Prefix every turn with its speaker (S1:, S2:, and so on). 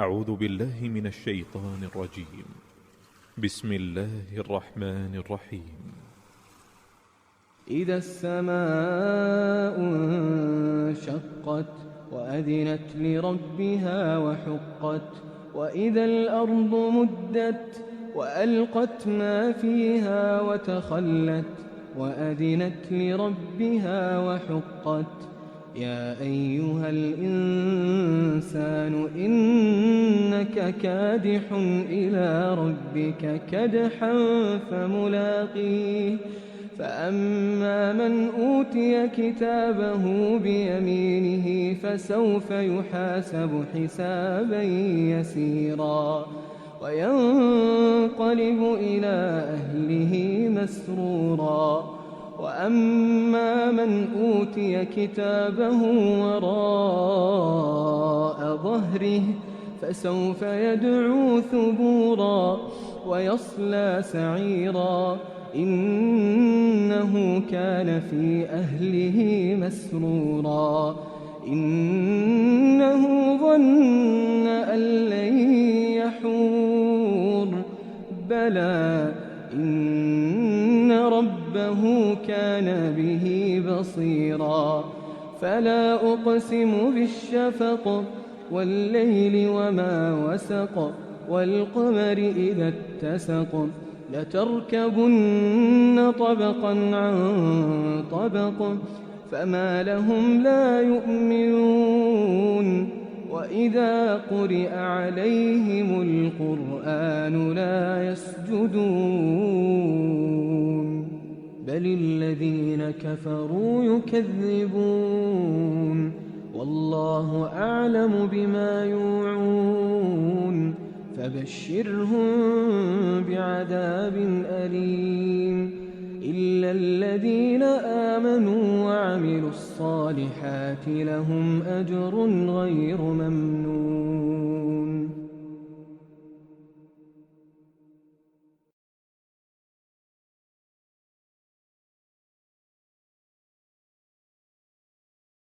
S1: أعوذ بالله من الشيطان الرجيم. بسم الله الرحمن الرحيم.
S2: إذا السماء انشقت وأذنت لربها وحقت وإذا الأرض مدت وألقت ما فيها وتخلت وأذنت لربها وحقت يا أيها الإنسان إنك كادح إلى ربك كدحا فملاقيه فأما من أوتي كتابه بيمينه فسوف يحاسب حسابا يسيرا وينقلب إلى أهله مسرورا وأما من أوتي كتابه وراء ظهره فسوف يدعو ثبورا ويصلى سعيرا إنه كان في أهله مسرورا إنه ظن أن لن يحور بلى إن ربه كان به بصيرا فلا أقسم بالشفق والليل وما وسق والقمر إذا اتسق لتركبن طبقا عن طبق فما لهم لا يؤمنون وإذا قرئ عليهم القرآن لا يسجدون بل الذين كفروا يكذبون والله أعلم بما يوعون فبشرهم بعذاب أليم إلا الذين آمنوا وعملوا الصالحات لهم أجر غير ممنون.